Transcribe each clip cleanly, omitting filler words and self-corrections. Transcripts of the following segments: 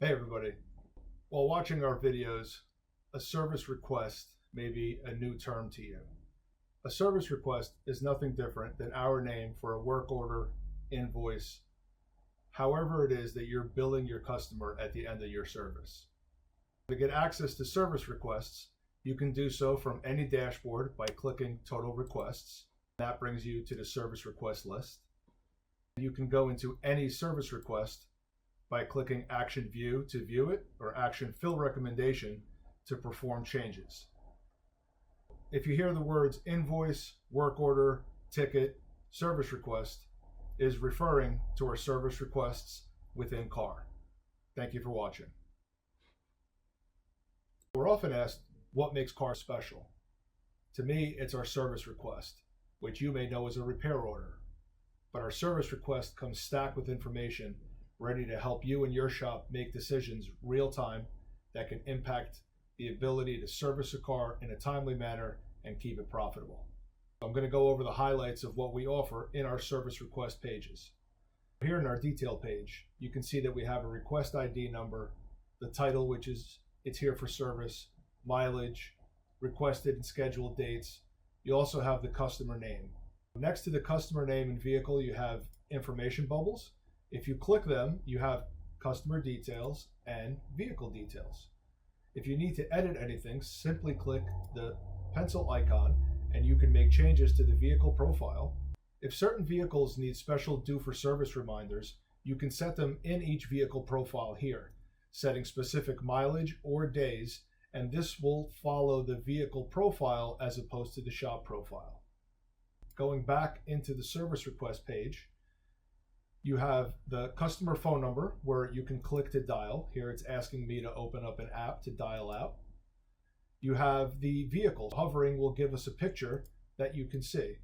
Hey everybody. While watching our videos, a service request may be a new term to you. A service request is nothing different than our name for a work order, invoice, however it is that you're billing your customer at the end of your service. To get access to service requests, you can do so from any dashboard by clicking Total Requests. That brings you to the service request list. You can go into any service request by clicking Action View to view it, or Action Fill Recommendation to perform changes. If you hear the words invoice, work order, ticket, service request, it is referring to our service requests within CAR. Thank you for watching. We're often asked what makes CAR special. To me, it's our service request, which you may know as a repair order. But our service request comes stacked with information ready to help you and your shop make decisions real time that can impact the ability to service a car in a timely manner and keep it profitable. I'm going to go over the highlights of what we offer in our service request pages. Here in our detail page, you can see that we have a request ID number, the title, which is it's here for service, mileage, requested and scheduled dates. You also have the customer name. Next to the customer name and vehicle, you have information bubbles. If you click them, you have customer details and vehicle details. If you need to edit anything, simply click the pencil icon and you can make changes to the vehicle profile. If certain vehicles need special due for service reminders, you can set them in each vehicle profile here, setting specific mileage or days, and this will follow the vehicle profile as opposed to the shop profile. Going back into the service request page, you have the customer phone number where you can click to dial. Here it's asking me to open up an app to dial out. You have the vehicle. Hovering will give us a picture that you can see.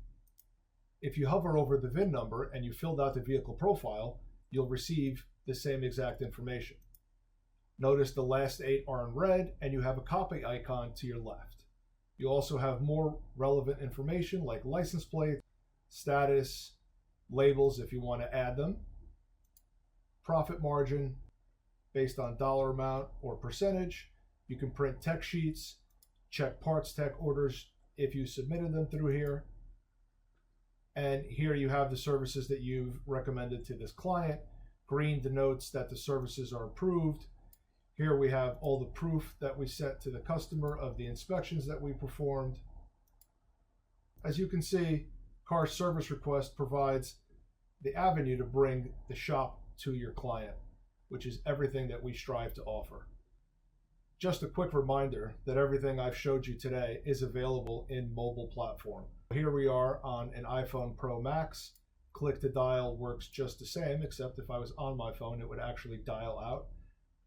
If you hover over the VIN number and you filled out the vehicle profile, you'll receive the same exact information. Notice the last 8 are in red and you have a copy icon to your left. You also have more relevant information like license plate, status, labels if you want to add them, profit margin based on dollar amount or percentage. You can print tech sheets, check parts tech orders if you submitted them through here. And here you have the services that you've recommended to this client. Green denotes that the services are approved. Here we have all the proof that we sent to the customer of the inspections that we performed. As you can see, CAR service request provides the avenue to bring the shop to your client, which is everything that we strive to offer. Just a quick reminder that everything I've showed you today is available in mobile platform. Here we are on an iPhone Pro Max. Click to dial works just the same, except if I was on my phone, it would actually dial out.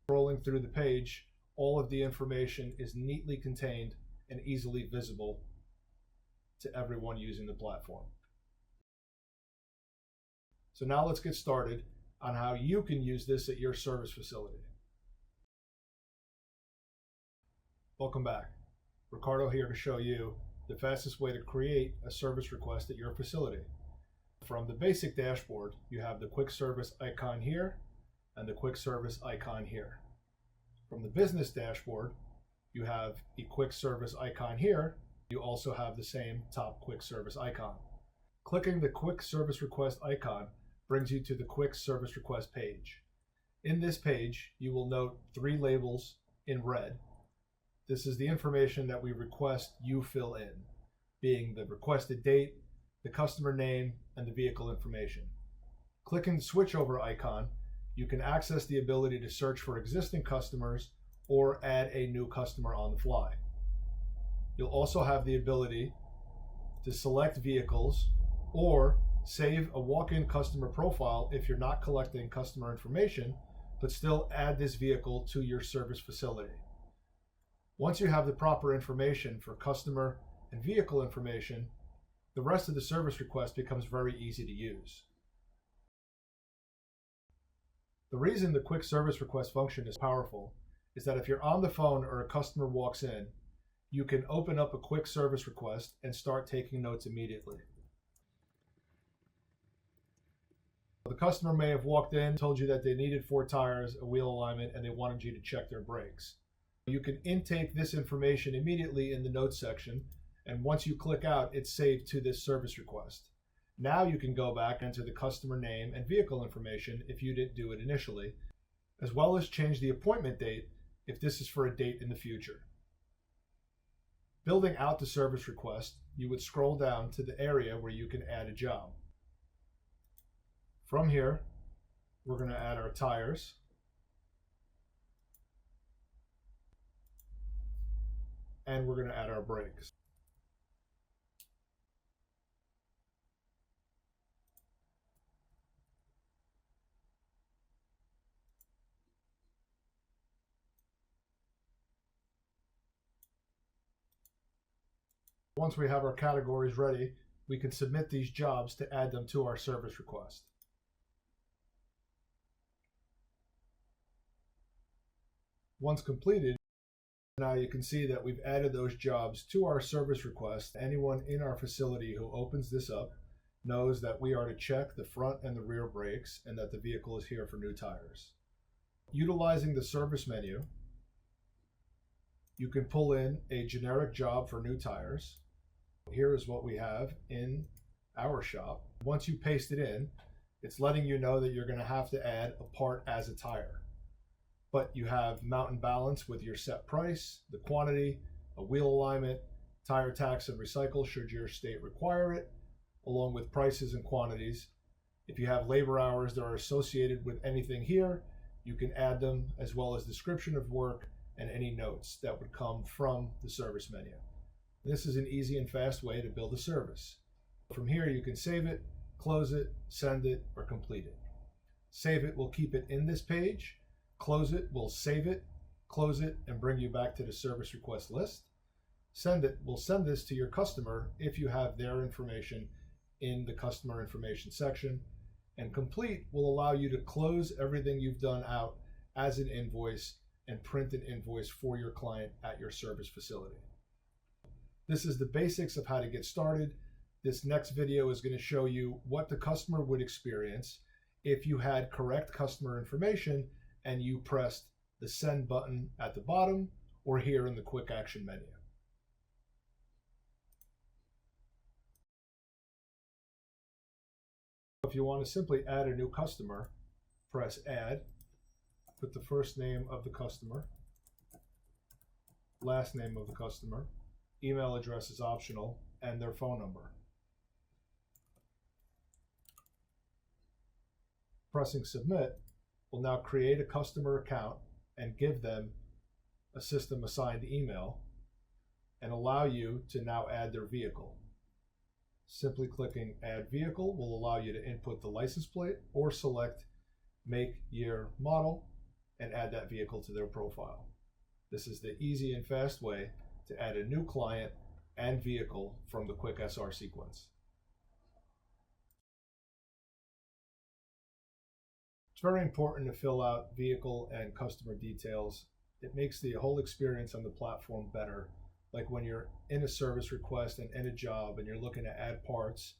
Scrolling through the page, all of the information is neatly contained and easily visible to everyone using the platform. So now let's get started on how you can use this at your service facility. Welcome back. Ricardo here to show you the fastest way to create a service request at your facility. From the basic dashboard, you have the quick service icon here and the quick service icon here. From the business dashboard, you have the quick service icon here. You also have the same top quick service icon. Clicking the quick service request icon brings you to the quick service request page. In this page, you will note 3 labels in red. This is the information that we request you fill in, being the requested date, the customer name, and the vehicle information. Clicking the switchover icon, you can access the ability to search for existing customers or add a new customer on the fly. You'll also have the ability to select vehicles or save a walk-in customer profile if you're not collecting customer information, but still add this vehicle to your service facility. Once you have the proper information for customer and vehicle information, the rest of the service request becomes very easy to use. The reason the quick service request function is powerful is that if you're on the phone or a customer walks in, you can open up a quick service request and start taking notes immediately. The customer may have walked in, told you that they needed 4 tires, a wheel alignment, and they wanted you to check their brakes. You can intake this information immediately in the notes section, and once you click out, it's saved to this service request. Now you can go back and enter the customer name and vehicle information if you didn't do it initially, as well as change the appointment date if this is for a date in the future. Building out the service request, you would scroll down to the area where you can add a job. From here, we're going to add our tires. And we're going to add our brakes. Once we have our categories ready, we can submit these jobs to add them to our service request. Once completed, now you can see that we've added those jobs to our service request. Anyone in our facility who opens this up knows that we are to check the front and the rear brakes and that the vehicle is here for new tires. Utilizing the service menu, you can pull in a generic job for new tires. Here is what we have in our shop. Once you paste it in, it's letting you know that you're going to have to add a part as a tire. But you have mount and balance with your set price, the quantity, a wheel alignment, tire tax and recycle should your state require it, along with prices and quantities. If you have labor hours that are associated with anything here, you can add them, as well as description of work and any notes that would come from the service menu. This is an easy and fast way to build a service. From here you can save it, close it, send it, or complete it. Save it will keep it in this page. Close it will save it, close it, and bring you back to the service request list. Send it will send this to your customer if you have their information in the customer information section. And complete will allow you to close everything you've done out as an invoice and print an invoice for your client at your service facility. This is the basics of how to get started. This next video is going to show you what the customer would experience if you had correct customer information and you pressed the send button at the bottom or here in the quick action menu. If you want to simply add a new customer, press add, put the first name of the customer, last name of the customer, email address is optional, and their phone number. Pressing submit will now create a customer account and give them a system assigned email and allow you to now add their vehicle. Simply clicking add vehicle will allow you to input the license plate or select make, year, model and add that vehicle to their profile. This is the easy and fast way to add a new client and vehicle from the Quick SR sequence. It's very important to fill out vehicle and customer details. It makes the whole experience on the platform better. Like when you're in a service request and in a job and you're looking to add parts,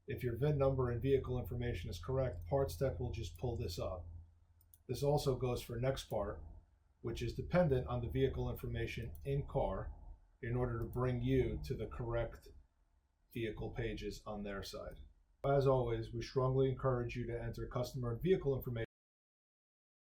if your VIN number and vehicle information is correct, Parts Tech will just pull this up. This also goes for next part, which is dependent on the vehicle information in car in order to bring you to the correct vehicle pages on their side. As always, we strongly encourage you to enter customer and vehicle information.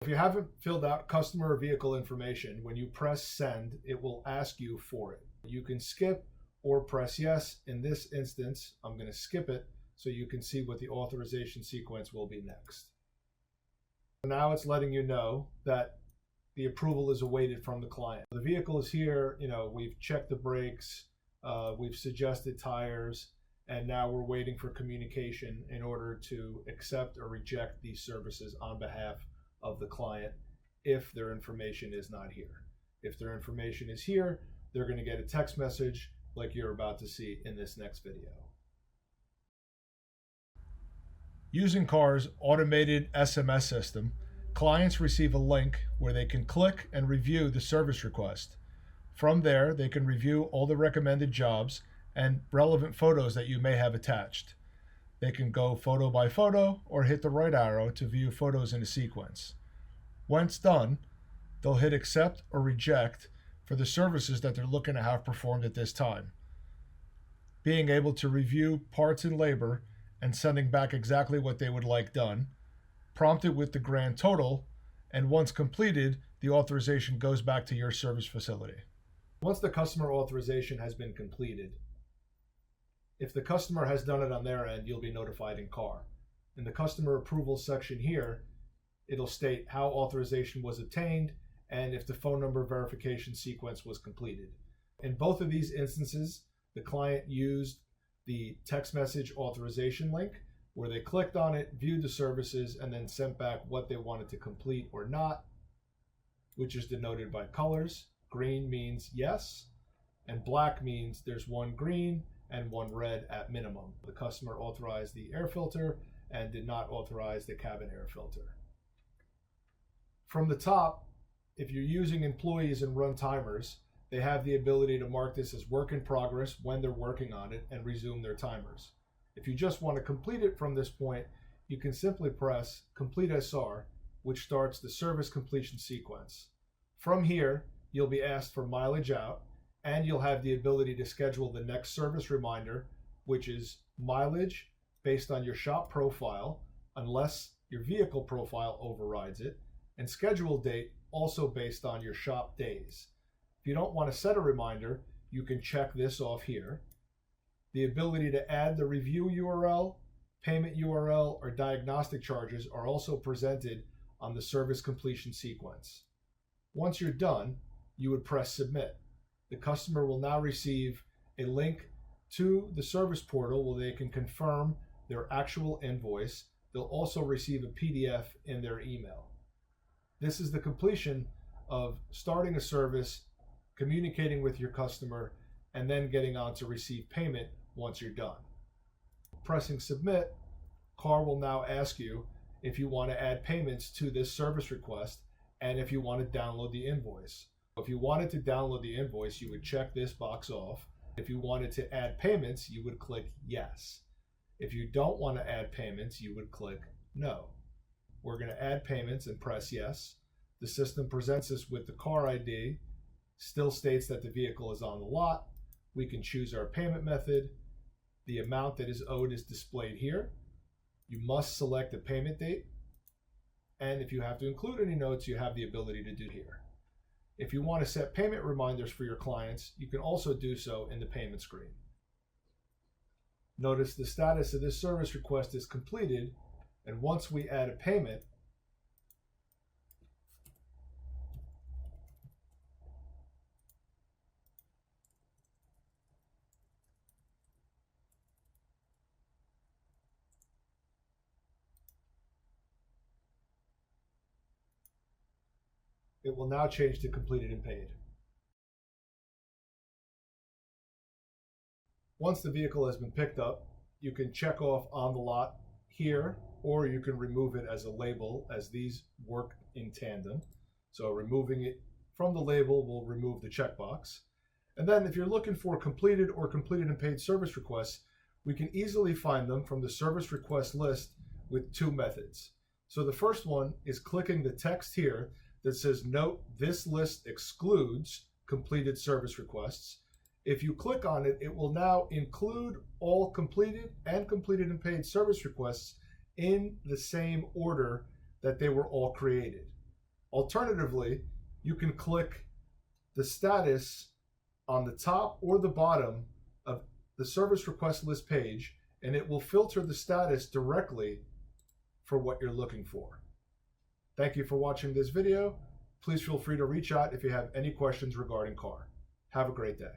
If you haven't filled out customer or vehicle information, when you press send, it will ask you for it. You can skip or press yes. In this instance, I'm going to skip it so you can see what the authorization sequence will be next. Now it's letting you know that the approval is awaited from the client. The vehicle is here, we've checked the brakes, we've suggested tires, and now we're waiting for communication in order to accept or reject these services on behalf of the client if their information is not here. If their information is here, they're going to get a text message like you're about to see in this next video. Using CAR's automated SMS system, clients receive a link where they can click and review the service request. From there, they can review all the recommended jobs and relevant photos that you may have attached. They can go photo by photo or hit the right arrow to view photos in a sequence. Once done, they'll hit accept or reject for the services that they're looking to have performed at this time. Being able to review parts and labor and sending back exactly what they would like done, prompted with the grand total, and once completed, the authorization goes back to your service facility. Once the customer authorization has been completed, if the customer has done it on their end, you'll be notified in CAR. In the customer approval section here, it'll state how authorization was obtained and if the phone number verification sequence was completed. In both of these instances, the client used the text message authorization link where they clicked on it, viewed the services, and then sent back what they wanted to complete or not, which is denoted by colors. Green means yes, and black means there's one green and one red at minimum. The customer authorized the air filter and did not authorize the cabin air filter. From the top, if you're using employees and run timers, they have the ability to mark this as work in progress when they're working on it and resume their timers. If you just want to complete it from this point, you can simply press Complete SR, which starts the service completion sequence. From here, you'll be asked for mileage out, and you'll have the ability to schedule the next service reminder, which is mileage based on your shop profile, unless your vehicle profile overrides it, and schedule date also based on your shop days. If you don't want to set a reminder, you can check this off here. The ability to add the review URL, payment URL, or diagnostic charges are also presented on the service completion sequence. Once you're done, you would press Submit. The customer will now receive a link to the service portal where they can confirm their actual invoice. They'll also receive a PDF in their email. This is the completion of starting a service, communicating with your customer, and then getting on to receive payment once you're done. Pressing Submit, CAR will now ask you if you want to add payments to this service request and if you want to download the invoice. If you wanted to download the invoice, you would check this box off. If you wanted to add payments, you would click Yes. If you don't want to add payments, you would click No. We're going to add payments and press Yes. The system presents us with the car ID, still states that the vehicle is on the lot. We can choose our payment method. The amount that is owed is displayed here. You must select the payment date. And if you have to include any notes, you have the ability to do here. If you want to set payment reminders for your clients, you can also do so in the payment screen. Notice the status of this service request is completed, and once we add a payment, it will now change to completed and paid. Once the vehicle has been picked up, you can check off on the lot here, or you can remove it as a label, as these work in tandem. So removing it from the label will remove the checkbox. And then if you're looking for completed or completed and paid service requests, we can easily find them from the service request list with two methods. So the first one is clicking the text here that says, note, this list excludes completed service requests. If you click on it, it will now include all completed and paid service requests in the same order that they were all created. Alternatively, you can click the status on the top or the bottom of the service request list page, and it will filter the status directly for what you're looking for. Thank you for watching this video. Please feel free to reach out if you have any questions regarding CAR. Have a great day.